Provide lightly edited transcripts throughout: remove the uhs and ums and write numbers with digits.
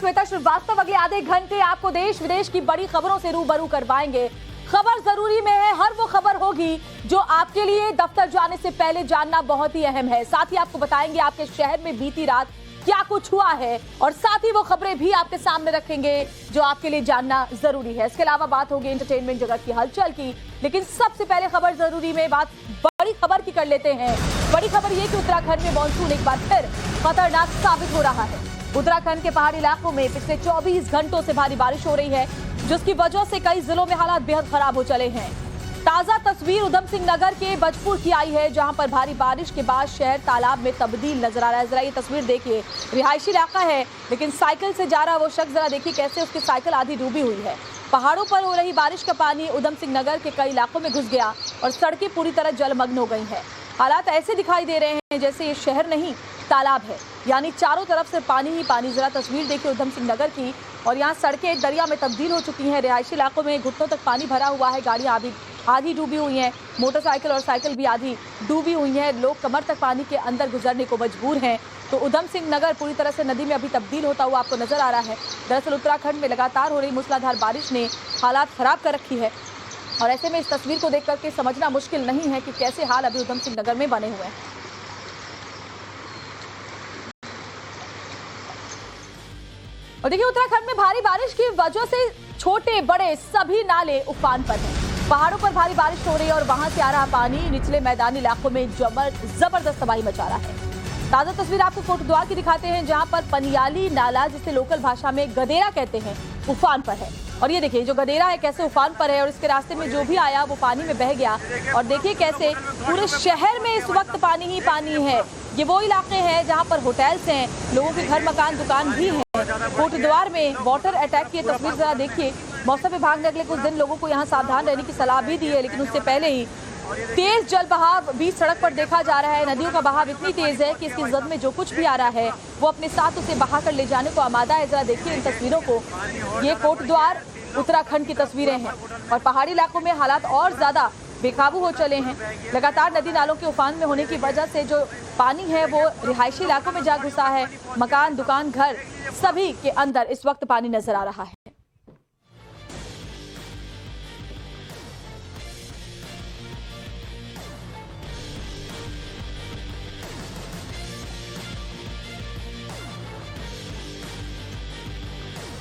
श्वेता श्रीवास्तव अगले आधे घंटे आपको देश विदेश की बड़ी खबरों से रूबरू करवाएंगे। खबर जरूरी में है, हर वो खबर होगी जो आपके लिए दफ्तर जाने से पहले जानना बहुत ही अहम है। साथ ही आपको बताएंगे आपके शहर में बीती रात क्या कुछ हुआ है और साथ ही वो खबरें भी आपके सामने रखेंगे जो आपके लिए जानना जरूरी है। इसके अलावा बात होगी एंटरटेनमेंट जगत की हलचल की, लेकिन सबसे पहले खबर जरूरी में बात बड़ी खबर की कर लेते हैं। बड़ी खबर ये कि उत्तराखंड में मानसून एक बार फिर खतरनाक साबित हो रहा है। उत्तराखंड के पहाड़ी इलाकों में पिछले 24 घंटों से भारी बारिश हो रही है, जिसकी वजह से कई जिलों में हालात बेहद खराब हो चले हैं। ताजा तस्वीर उधम सिंह नगर के बजपुर की आई है, जहां पर भारी बारिश के बाद शहर तालाब में तब्दील नजर आ रहा है। जरा ये तस्वीर देखिए, रिहायशी इलाका है लेकिन साइकिल से जा रहा वो शख्स, जरा देखिए कैसे उसकी साइकिल आधी डूबी हुई है। पहाड़ों पर हो रही बारिश का पानी उधम सिंह नगर के कई इलाकों में घुस गया और सड़कें पूरी तरह जलमग्न हो गई हैं। हालात ऐसे दिखाई दे रहे हैं जैसे ये शहर नहीं तालाब है, यानी चारों तरफ से पानी ही पानी। जरा तस्वीर देखिए उधम सिंह नगर की, और यहाँ सड़कें एक दरिया में तब्दील हो चुकी हैं। रिहायशी इलाकों में घुटनों तक पानी भरा हुआ है, गाड़ियाँ आधी डूबी हुई हैं, मोटरसाइकिल और साइकिल भी आधी डूबी हुई हैं। लोग कमर तक पानी के अंदर गुजरने को मजबूर हैं। तो उधम सिंह नगर पूरी तरह से नदी में अभी तब्दील होता हुआ आपको नजर आ रहा है। दरअसल उत्तराखंड में लगातार हो रही मूसलाधार बारिश ने हालात खराब कर रखी है, और ऐसे में इस तस्वीर को देख करके समझना मुश्किल नहीं है कि कैसे हाल अभी उधम सिंह नगर में बने हुए हैं। और देखिए उत्तराखंड में भारी बारिश की वजह से छोटे बड़े सभी नाले उफान पर हैं। पहाड़ों पर भारी बारिश हो रही है और वहां से आ रहा पानी निचले मैदानी इलाकों में जबरदस्त तबाही मचा रहा है। ताजा तस्वीर आपको कोटद्वार की दिखाते हैं, जहां पर पनियाली नाला, जिसे लोकल भाषा में गदेरा कहते हैं, उफान पर है। और ये देखिए जो गदेरा है कैसे उफान पर है, और इसके रास्ते में जो भी आया वो पानी में बह गया। और देखिए कैसे पूरे शहर में इस वक्त पानी ही पानी है। ये वो इलाके हैं जहां पर होटल्स हैं, लोगों के घर मकान दुकान भी हैं। कोटद्वार में वाटर अटैक की तस्वीर जरा देखिए। मौसम विभाग ने अगले कुछ दिन लोगों को यहाँ सावधान रहने की सलाह भी दी है, लेकिन उससे पहले ही तेज जल बहाव बीच सड़क पर देखा जा रहा है। नदियों का बहाव इतनी तेज है कि इसकी जद में जो कुछ भी आ रहा है वो अपने साथ उसे बहा कर ले जाने को आमादा है। जरा देखिए इन तस्वीरों को, ये कोटद्वार उत्तराखंड की तस्वीरें हैं, और पहाड़ी इलाकों में हालात और ज्यादा बेकाबू हो चले हैं। लगातार नदी नालों के उफान में होने की वजह से जो पानी है वो रिहायशी इलाकों में जा घुसा है। मकान दुकान घर सभी के अंदर इस वक्त पानी नजर आ रहा है।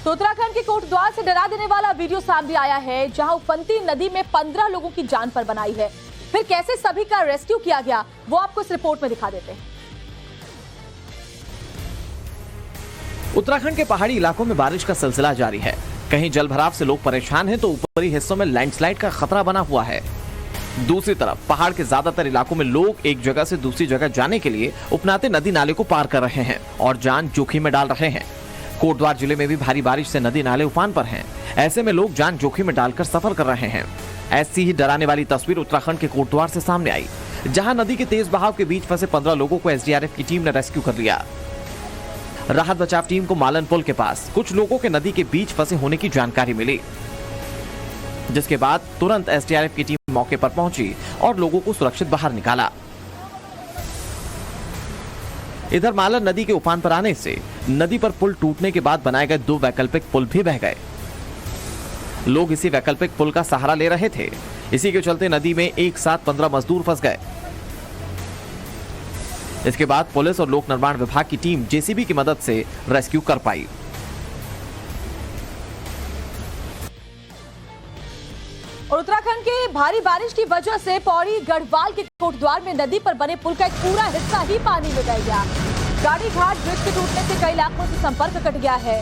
तो उत्तराखंड के कोटद्वार से डरा देने वाला वीडियो सामने आया है, जहां उफनती नदी में 15 लोगों की जान पर बनाई है। फिर कैसे सभी का रेस्क्यू किया गया वो आपको इस रिपोर्ट में दिखा देते हैं। उत्तराखंड के पहाड़ी इलाकों में बारिश का सिलसिला जारी है। कहीं जलभराव से लोग परेशान हैं तो ऊपरी हिस्सों में लैंडस्लाइड का खतरा बना हुआ है। दूसरी तरफ पहाड़ के ज्यादातर इलाकों में लोग एक जगह से दूसरी जगह जाने के लिए उपनाते नदी नाले को पार कर रहे हैं और जान जोखिम में डाल रहे हैं। कोटद्वार जिले में भी भारी बारिश से नदी नाले उफान पर हैं। ऐसे में लोग जान जोखिम में डालकर सफर कर रहे हैं। ऐसी ही डराने वाली तस्वीर उत्तराखंड के कोटद्वार से सामने आई, जहां नदी के तेज बहाव के बीच फंसे 15 लोगों को एसडीआरएफ की टीम ने रेस्क्यू कर लिया। राहत बचाव टीम को मालन पुल के पास कुछ लोगों के नदी के बीच फंसे होने की जानकारी मिली, जिसके बाद तुरंत एसडीआरएफ की टीम मौके पर पहुंची और लोगों को सुरक्षित बाहर निकाला। इधर मालन नदी के उफान पर आने से नदी पर पुल टूटने के बाद बनाए गए 2 वैकल्पिक पुल भी बह गए। लोग इसी वैकल्पिक पुल का सहारा ले रहे थे। इसी के चलते नदी में एक साथ 15 मजदूर फंस गए। इसके बाद पुलिस और लोक निर्माण विभाग की टीम जेसीबी की मदद से रेस्क्यू कर पाई। और उत्तराखंड के भारी बारिश की वजह से पौड़ी गढ़वाल के कोटद्वार में नदी पर बने पुल का एक पूरा हिस्सा ही पानी में बह गया। गाड़ी घाट ब्रिज के टूटने से कई इलाकों से संपर्क कट गया है।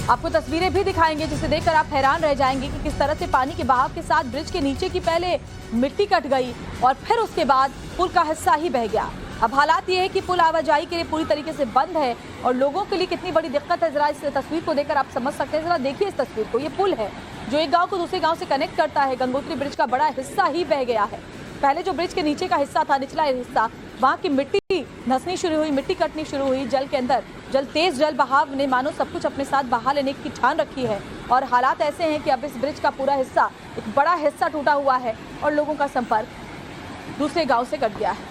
आपको तस्वीरें भी दिखाएंगे जिसे देखकर आप हैरान रह जाएंगे कि किस तरह से पानी के बहाव के साथ ब्रिज के नीचे की पहले मिट्टी कट गई और फिर उसके बाद पुल का हिस्सा ही बह गया। अब हालात ये है कि पुल आवाजाही के लिए पूरी तरीके से बंद है और लोगों के लिए कितनी बड़ी दिक्कत है, जरा इस तस्वीर को देखकर आप समझ सकते हैं। जरा देखिए इस तस्वीर को, ये पुल है जो एक गांव को दूसरे गांव से कनेक्ट करता है। गंगोत्री ब्रिज का बड़ा हिस्सा ही बह गया है। पहले जो ब्रिज के नीचे का हिस्सा था, निचला हिस्सा, वहां की मिट्टी धंसनी शुरू हुई, मिट्टी कटनी शुरू हुई। जल के अंदर तेज जल बहाव ने मानो सब कुछ अपने साथ बहा लेने की ठान रखी है। और हालात ऐसे हैं कि अब इस ब्रिज का पूरा हिस्सा, एक बड़ा हिस्सा टूटा हुआ है और लोगों का संपर्क दूसरे गांव से कट गया है।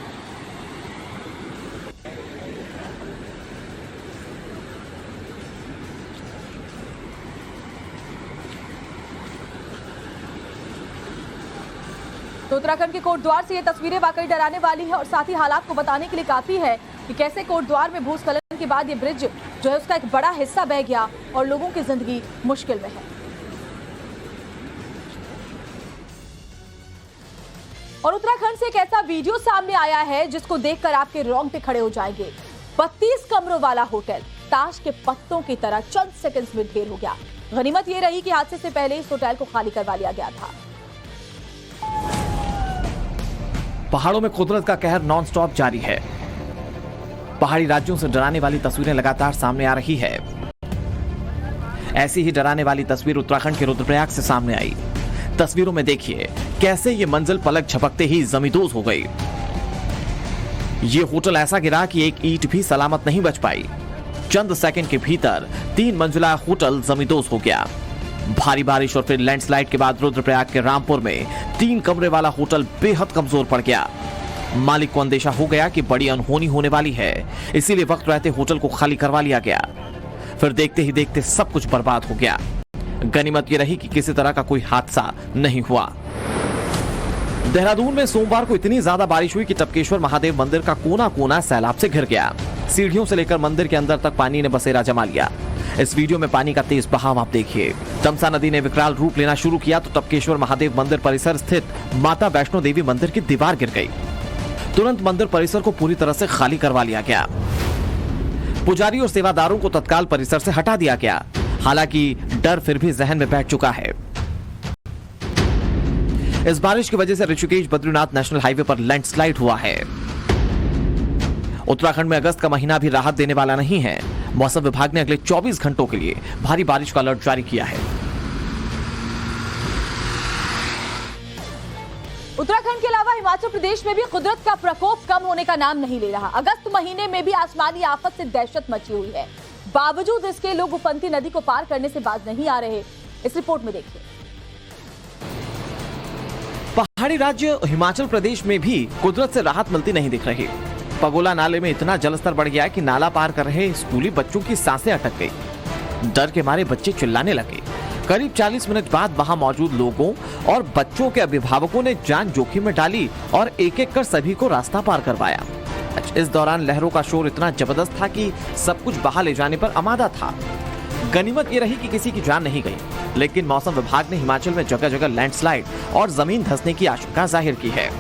तो उत्तराखंड के कोटद्वार से ये तस्वीरें वाकई डराने वाली है और साथ ही हालात को बताने के लिए काफी है कि कैसे कोटद्वार में भूस्खलन के बाद ये ब्रिज जो है उसका एक बड़ा हिस्सा बह गया और लोगों की जिंदगी मुश्किल में है। और उत्तराखंड से एक ऐसा वीडियो सामने आया है जिसको देखकर आपके रोंगटे खड़े हो जाएंगे। 32 कमरों वाला होटल ताश के पत्तों की तरह चंद सेकंड्स में ढेर हो गया। गनीमत ये रही कि हादसे से पहले इस होटल को खाली करवा लिया गया था। पहाड़ों में कुदरत का कहर नॉनस्टॉप जारी है। पहाड़ी राज्यों से डराने वाली तस्वीरें लगातार सामने आ रही है। ऐसी ही डराने वाली तस्वीर उत्तराखंड के रुद्रप्रयाग से सामने आई। तस्वीरों में देखिए कैसे ये मंजिल पलक झपकते ही जमींदोज हो गई। ये होटल ऐसा गिरा कि एक ईंट भी सलामत नहीं बच पाई। चंद सेकंड के भीतर 3 मंजिला होटल जमींदोज हो गया। भारी बारिश और फिर लैंडस्लाइड के बाद रुद्रप्रयाग के रामपुर में 3 कमरे वाला होटल बेहद कमजोर पड़ गया। मालिक को अंदेशा हो गया कि बड़ी अनहोनी होने वाली है, इसीलिए वक्त रहते होटल को खाली करवा लिया गया। फिर देखते ही देखते सब कुछ बर्बाद हो गया। गनीमत ये रही कि किसी तरह का कोई हादसा नहीं हुआ। देहरादून में सोमवार को इतनी ज्यादा बारिश हुई कि टपकेश्वर महादेव मंदिर का कोना कोना सैलाब से घिर गया। सीढ़ियों से लेकर मंदिर के अंदर तक पानी ने बसेरा जमा लिया। इस वीडियो में पानी का तेज बहाव आप देखिए। तमसा नदी ने विकराल रूप लेना शुरू किया तो टपकेश्वर महादेव मंदिर परिसर स्थित माता वैष्णो देवी मंदिर की दीवार गिर गई। तुरंत मंदिर परिसर को पूरी तरह से खाली करवा लिया गया। पुजारी और सेवादारों को तत्काल परिसर से हटा दिया गया। हालांकि डर फिर भी जहन में बैठ चुका है। इस बारिश की वजह से ऋषिकेश बद्रीनाथ नेशनल हाईवे पर लैंडस्लाइड हुआ है। उत्तराखंड में अगस्त का महीना भी राहत देने वाला नहीं है। मौसम विभाग ने अगले 24 घंटों के लिए भारी बारिश का अलर्ट जारी किया है। उत्तराखंड के अलावा हिमाचल प्रदेश में भी कुदरत का प्रकोप कम होने का नाम नहीं ले रहा। अगस्त महीने में भी आसमानी आफत से दहशत मची हुई है। बावजूद इसके लोग उफनती नदी को पार करने से बाज नहीं आ रहे। इस रिपोर्ट में देखिए। पहाड़ी राज्य हिमाचल प्रदेश में भी कुदरत से राहत मिलती नहीं दिख रही। पगोला नाले में इतना जलस्तर बढ़ गया कि नाला पार कर रहे स्कूली बच्चों की सांसें अटक गई। डर के मारे बच्चे चिल्लाने लगे। करीब 40 मिनट बाद वहां मौजूद लोगों और बच्चों के अभिभावकों ने जान जोखिम में डाली और एक-एक कर सभी को रास्ता पार करवाया। इस दौरान लहरों का शोर इतना जबरदस्त था कि सब कुछ बहा ले जाने पर आमादा था। गनीमत ये रही कि किसी की जान नहीं गई, लेकिन मौसम विभाग ने हिमाचल में जगह जगह लैंडस्लाइड और जमीन धंसने की आशंका जाहिर की है।